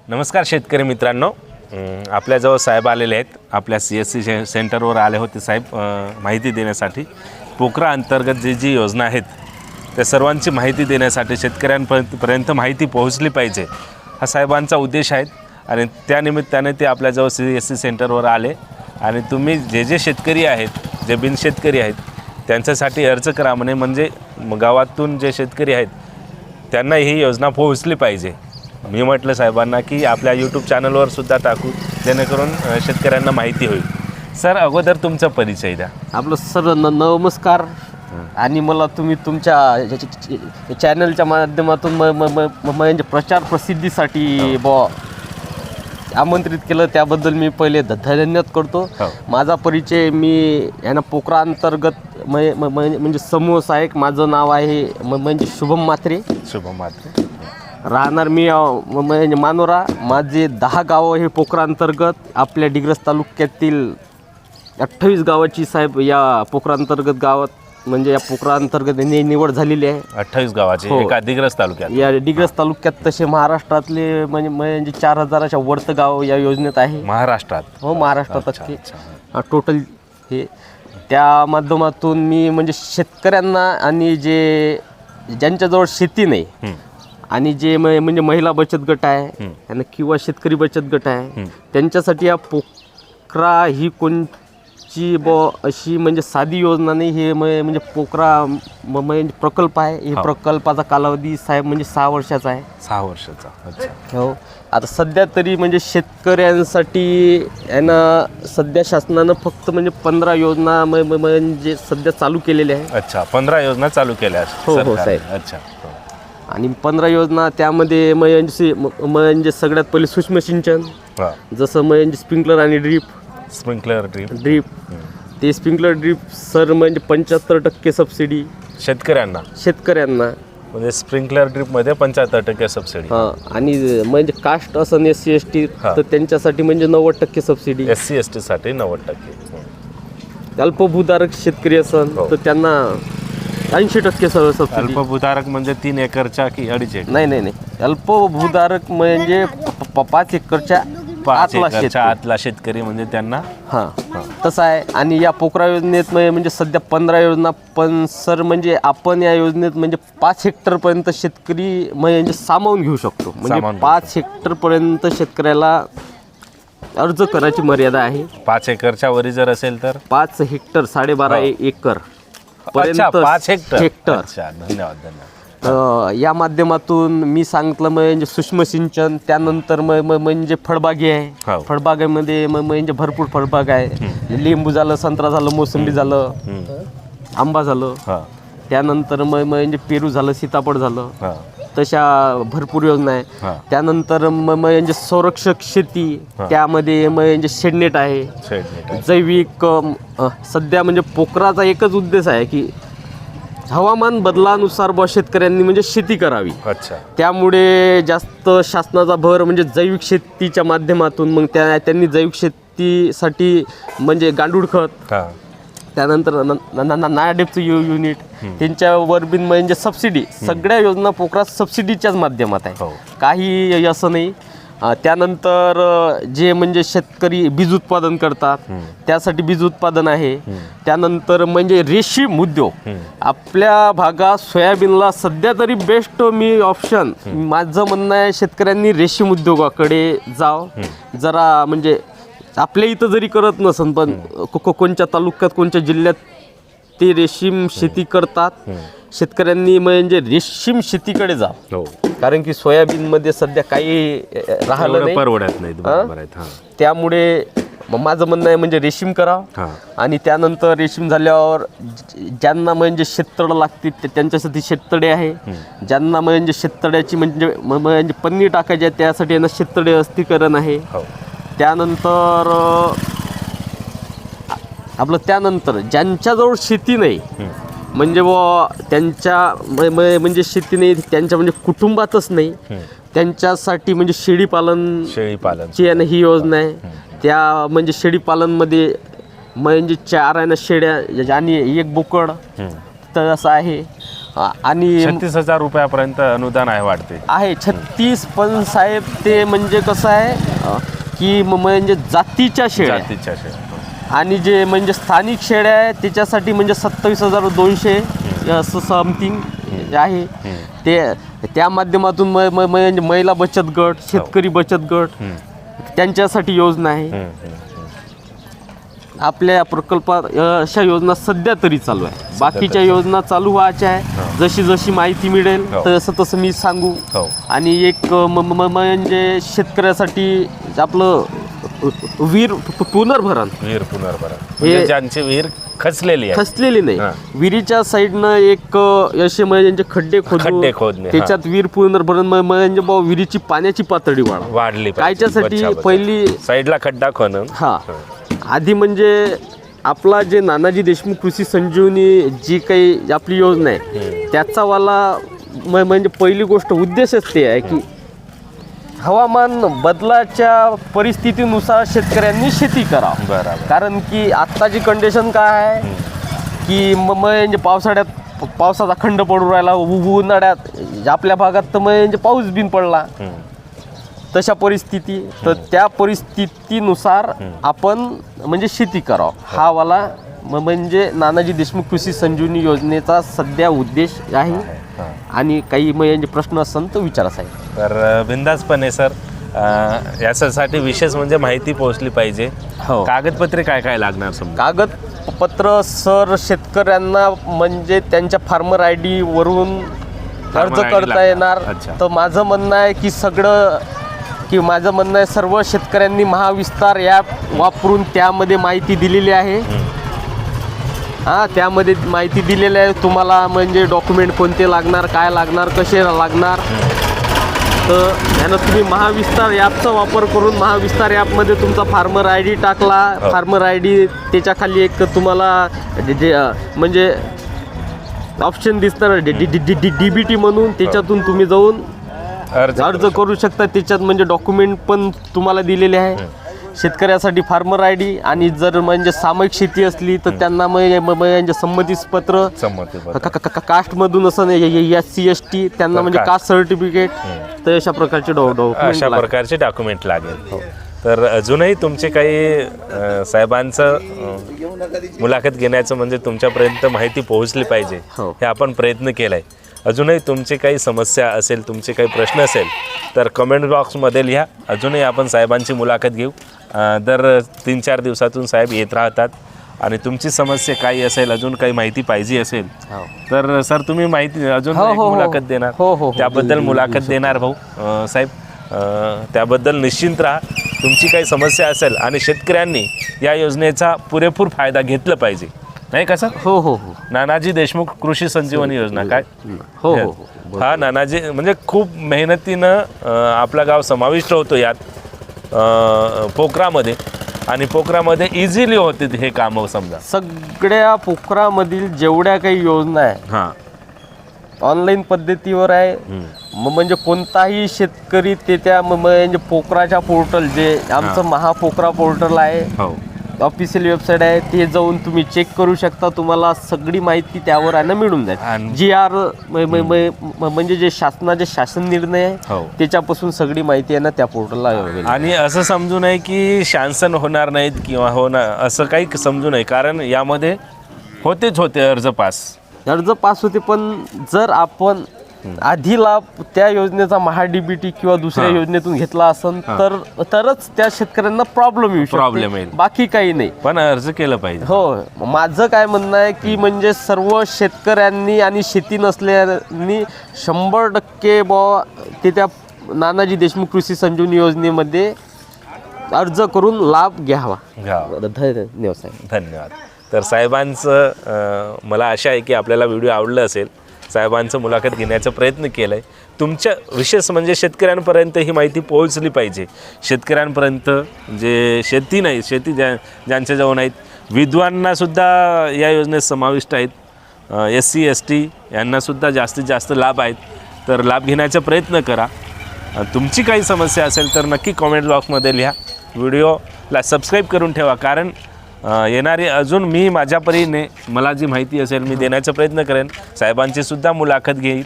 नमस्कार शेतकरी मित्रांनो, आपल्याजवळ साहेब आलेले आहेत. आपल्या CSC सेंटरवर आले होते साहेब माहिती देण्यासाठी. पोकरा अंतर्गत जी योजना आहेत त्या सर्वांची माहिती देण्यासाठी शेतकऱ्यांपर्यंत माहिती पोहोचली पाहिजे हा साहेबांचा उद्देश आहे. आणि त्यानिमित्ताने ते आपल्याजवळ CSC सेंटरवर आले. आणि तुम्ही जे शेतकरी आहेत, जे बिनशेतकरी आहेत त्यांच्यासाठी अर्ज करा म्हणजे गावातून जे शेतकरी आहेत त्यांना ही योजना पोहोचली पाहिजे. मी म्हटलं साहेबांना की आपल्या YouTube चॅनलवर सुद्धा टाकू, जेणेकरून शेतकऱ्यांना माहिती होईल. सर, अगोदर तुमचा परिचय द्या. आपलं सर नमस्कार. आणि मला तुम्ही तुमच्या चॅनलच्या माध्यमातून म्हणजे प्रचार प्रसिद्धीसाठी आमंत्रित केलं, त्याबद्दल मी पहिले धन्यवाद करतो. माझा परिचय, मी यांना पोकरा अंतर्गत म्हणजे समूह सहाय्यक. माझं नाव आहे म्हणजे शुभम म्हात्रे. राहणार मी म्हणजे मानोरा. माझे 10 गावं हे पोकरा अंतर्गत आपल्या डिग्रस तालुक्यातील 28 गावाची साहेब या पोकरा अंतर्गत गावात म्हणजे या पोकरा अंतर्गत निवड झालेली आहे. 28 गावाची एका डिग्रस तालुक्यात. या डिग्रस तालुक्यात तसे महाराष्ट्रातले म्हणजे 4000च्या वरतं गाव या योजनेत आहे. महाराष्ट्रात? हो, महाराष्ट्रात टोटल हे. त्या माध्यमातून मी म्हणजे शेतकऱ्यांना आणि ज्यांच्याजवळ शेती नाही आणि जे म्हणजे महिला बचत गट आहे आणि किंवा शेतकरी बचत गट आहे त्यांच्यासाठी या पोकरा ही कोणची अशी म्हणजे साधी योजना नाही. हे म्हणजे पोकरा म्हणजे प्रकल्प आहे. हे प्रकल्पाचा कालावधी साहेब म्हणजे 6 वर्षाचा आहे. 6 वर्षाचा? अच्छा. हो. आता सध्या तरी म्हणजे शेतकऱ्यांसाठी यांना सध्या शासनानं फक्त म्हणजे 15 योजना म्हणजे सध्या चालू केलेल्या आहे. अच्छा, 15 योजना चालू केल्या? हो हो साहेब. अच्छा. आणि 15 योजना त्यामध्ये म्हणजे सगळ्यात पहिले सूक्ष्म सिंचन, जसं म्हणजे स्प्रिंकलर आणि ड्रीप. ते स्प्रिंकलर ड्रीप सर म्हणजे 75% सबसिडी शेतकऱ्यांना म्हणजे स्प्रिंकलर ड्रीपमध्ये 75% सबसिडी. आणि म्हणजे कास्ट असं SC ST तर त्यांच्यासाठी म्हणजे 90% सबसिडी. SC ST साठी 90%. अल्पभूधारक शेतकरी असन तर त्यांना 80% सबसिडी. अल्पभूधारक म्हणजे 3 एकरच्या की 2.5 एकर? नाही. अल्पभूधारक म्हणजे 5 एकरच्या आतला शेतकरी म्हणजे त्यांना. तसं आहे. आणि या पोकरा योजनेत म्हणजे सध्या 15 योजना, पण सर म्हणजे आपण या योजनेत म्हणजे 5 हेक्टरपर्यंत शेतकरी म्हणजे सामावून घेऊ शकतो. म्हणजे 5 हेक्टरपर्यंत शेतकऱ्याला अर्ज करायची मर्यादा आहे. 5 एकरच्या वरी जर असेल तर 5 हेक्टर 12.5 एकर पर्यंत. 5 हेक्टर. अच्छा, धन्यवाद. या माध्यमातून मी सांगितलं म्हणजे सूक्ष्म सिंचन, त्यानंतर म्हणजे फळबागी आहे. फळबागेमध्ये म्हणजे भरपूर फळबाग आहे. लिंबू झालं, संत्रा झालं, मोसंबी झालं, आंबा झालं. त्यानंतर म्हणजे पेरू झालं, सीताफळ झालं. तशा भरपूर योजना आहे. त्यानंतर म्हणजे संरक्षक शेती, त्यामध्ये म्हणजे शेडनेट आहे. जैविक सध्या म्हणजे पोकराचा एकच उद्देश आहे की हवामान बदलानुसार शेतकऱ्यांनी म्हणजे शेती करावी. अच्छा. त्यामुळे जास्त शासनाचा भर म्हणजे जैविक शेतीच्या माध्यमातून मग त्यांनी जैविक शेतीसाठी म्हणजे गांडूळ खत, त्यानंतर नायाडेपचं युनिट, त्यांच्यावर बिन म्हणजे सबसिडी. सगळ्या योजना पोकरा सबसिडीच्याच माध्यमात आहे. काही असं नाही. त्यानंतर जे म्हणजे शेतकरी बीज उत्पादन करतात त्यासाठी बीज उत्पादन आहे. त्यानंतर म्हणजे रेशीम उद्योग, आपल्या भागात सोयाबीनला सध्या तरी बेस्ट ऑप्शन माझं म्हणणं आहे शेतकऱ्यांनी रेशीम उद्योगाकडे जाव. जरा म्हणजे आपल्या इथं जरी करत नसन पण कोणत्या तालुक्यात कोणत्या जिल्ह्यात ते रेशीम शेती करतात. शेतकऱ्यांनी म्हणजे रेशीम शेतीकडे जा. कारण की सोयाबीनमध्ये सध्या काही राहिलं नाही, परवडत नाही. त्यामुळे माझं म्हणणं आहे म्हणजे रेशीम करा. आणि त्यानंतर रेशीम झाल्यावर ज्यांना म्हणजे शेततळ लागते त्यांच्यासाठी शेततळे आहे. ज्यांना म्हणजे शेततळ्याची म्हणजे पन्नी टाकायची आहे त्यासाठी यांना शेततळे अस्थिकरण आहे. त्यानंतर ज्यांच्याजवळ शेती नाही म्हणजे त्यांच्या म्हणजे शेती नाही, त्यांच्या म्हणजे कुटुंबातच नाही, त्यांच्यासाठी म्हणजे शेळीपालनची ही योजना आहे. त्या म्हणजे शेळीपालनमध्ये म्हणजे 4 शेळ्या आणि 1 बोकड तर असं आहे. आणि 36,000 रुपयापर्यंत अनुदान आहे वाटते. आहे 36, पण साहेब ते म्हणजे कसं आहे की म्हणजे जातीच्या शेळ्या जातीच्या शेळ्या आणि जे म्हणजे स्थानिक शेळ्या आहे त्याच्यासाठी म्हणजे 27,200 असं समथिंग आहे. ते त्या माध्यमातून म्हणजे महिला बचत गट, शेतकरी बचत गट त्यांच्यासाठी योजना आहे. आपल्या प्रकल्पात अशा योजना सध्या तरी चालू आहे. बाकीच्या योजना चालू व्हायच्या आहे. जशी जशी माहिती मिळेल तसं तसं मी सांगू. आणि एक म्हणजे शेतकऱ्यासाठी आपलं विहीर पुनर्भरण म्हणजे ज्यांची विहीर खचलेली नाही, विहिरीच्या साईडनं एक असे म्हणजे खड्डे खोदून त्याच्यात विहीर पुनर्भरण म्हणजे विहिरीची पाण्याची पातळी वाढली. कायच्यासाठी पहिली साईडला खड्डा खोदून आधी म्हणजे आपला जे नानाजी देशमुख कृषी संजीवनी जी काही आपली योजना आहे त्याचा वाला म्हणजे पहिली गोष्ट उद्देशच ते आहे की हवामान बदलाच्या परिस्थितीनुसार शेतकऱ्यांनी शेती करावं. कारण की आत्ताची कंडिशन काय आहे की म्हणजे पावसाचा खंड पडू राहिला. उन्हाळ्यात आपल्या भागात तर म्हणजे पाऊस बिन पडला तशा परिस्थिती. तर त्या परिस्थितीनुसार आपण म्हणजे शेती करावं हा वाला म्हणजे नानाजी देशमुख कृषी संजीवनी योजनेचा सध्या उद्देश आहे. आणि काही म्हणजे प्रश्न असेल तर विचारा साहेब. तर बिंदासपणे सर, याच्यासाठी विशेष म्हणजे माहिती पोहोचली पाहिजे. कागदपत्रे काय काय लागणार? कागदपत्र सर शेतकऱ्यांना म्हणजे त्यांच्या फार्मर ID वरून अर्ज करता येणार. तर माझं म्हणणं आहे की सर्व शेतकऱ्यांनी महाविस्तार ॲप वापरून त्यामध्ये माहिती दिलेली आहे. त्यामध्ये माहिती दिलेली आहे तुम्हाला म्हणजे डॉक्युमेंट कोणते लागणार, काय लागणार, कसे लागणार. तर यानं तुम्ही महाविस्तार ॲपचा वापर करून महाविस्तार ॲपमध्ये तुमचा फार्मर ID टाकला. फार्मर ID त्याच्या खाली एक तुम्हाला म्हणजे ऑप्शन दिसणार DBT म्हणून. त्याच्यातून तुम्ही जाऊन अर्ज करू शकता. त्याच्यात म्हणजे डॉक्युमेंट पण तुम्हाला दिलेले आहे शेतकऱ्यासाठी फार्मर ID. आणि जर म्हणजे सामायिक शेती असली तर त्यांना म्हणजे संमतीपत्र कास्टमधून असं SC ST त्यांना म्हणजे कास्ट सर्टिफिकेट. तर अशा प्रकारचे डॉक्युमेंट लागेल. तर अजूनही तुमचे काही साहेबांचं मुलाखत घेण्याचं म्हणजे तुमच्यापर्यंत माहिती पोहोचली पाहिजे हे आपण प्रयत्न केला आहे. अजूनही तुमचे काही समस्या असेल, तुमचे काही प्रश्न असेल तर कमेंट बॉक्समध्ये लिहा. अजूनही आपण साहेबांची मुलाखत घेऊ. दर 3-4 दिवसातून साहेब येत राहतात. आणि तुमची समस्या काही असेल, अजून काही माहिती पाहिजे असेल तर सर तुम्ही माहिती अजून मुलाखत देणार, त्याबद्दल मुलाखत देणार भाऊ साहेब. त्याबद्दल निश्चिंत राहा. तुमची काही समस्या असेल आणि शेतकऱ्यांनी या योजनेचा पुरेपूर फायदा घेतला पाहिजे, नाही का सर? हो. नानाजी देशमुख कृषी संजीवनी योजना काय? हा नानाजी म्हणजे खूप मेहनतीनं आपलं गाव समाविष्ट होतो यात पोखरामध्ये. आणि पोखरामध्ये इझिली होते हे कामं. समजा सगळ्या पोखरामधील जेवढ्या काही योजना आहे ऑनलाईन पद्धतीवर आहे. म्हणजे कोणताही शेतकरी ते त्या म्हणजे पोखराच्या पोर्टल जे आमचं महापोखरा पोर्टल आहे, ऑफिशियल वेबसाईट आहे, ते जाऊन तुम्ही चेक करू शकता. तुम्हाला सगळी माहिती त्यावर आहे ना मिळून जाईल. GR म्हणजे जे शासनाचे शासन निर्णय आहे त्याच्यापासून सगळी माहिती आहे ना त्या पोर्टलला. आणि असं समजू नये की शासन होणार नाहीत किंवा होणार असं काही समजू नये. कारण यामध्ये होते अर्ज पास होते. पण जर आपण आधी लाभ त्या योजनेचा DBT किंवा दुसऱ्या योजनेतून घेतला असेल तरच त्या शेतकऱ्यांना प्रॉब्लेम येईल. बाकी काही नाही, पण अर्ज केलं पाहिजे. हो, माझं काय म्हणणं आहे की म्हणजे सर्व शेतकऱ्यांनी आणि शेती नसल्यानी 100% ते त्या नानाजी देशमुख कृषी संजीवनी योजनेमध्ये अर्ज करून लाभ घ्यावा. धन्यवाद. तर साहेबांचं मला आशा आहे की आपल्याला व्हिडिओ आवडला असेल. साहेबांचं मुलाखत घेण्याचा प्रयत्न केला आहे. तुमच्या विशेष म्हणजे शेतकऱ्यांपर्यंत ही माहिती पोहोचली पाहिजे. शेतकऱ्यांपर्यंत जे शेती नाही, शेती ज्यांच्याजवळ नाहीत, विद्वांनासुद्धा या योजनेत समाविष्ट आहेत. SC ST यांनासुद्धा जास्तीत जास्त लाभ आहेत. तर लाभ घेण्याचा प्रयत्न करा. तुमची काही समस्या असेल तर नक्की कॉमेंट बॉक्समध्ये लिहा. व्हिडिओला सबस्क्राईब करून ठेवा. कारण येणारी अजून मी माझ्या परीने मला जी माहिती असेल मी देण्याचा प्रयत्न करेन. साहेबांची सुद्धा मुलाखत घेईल,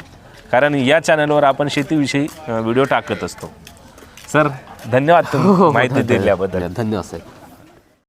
कारण या चॅनलवर आपण शेतीविषयी व्हिडिओ टाकत असतो. सर धन्यवाद तुम्ही माहिती दिल्याबद्दल. धन्यवाद साहेब.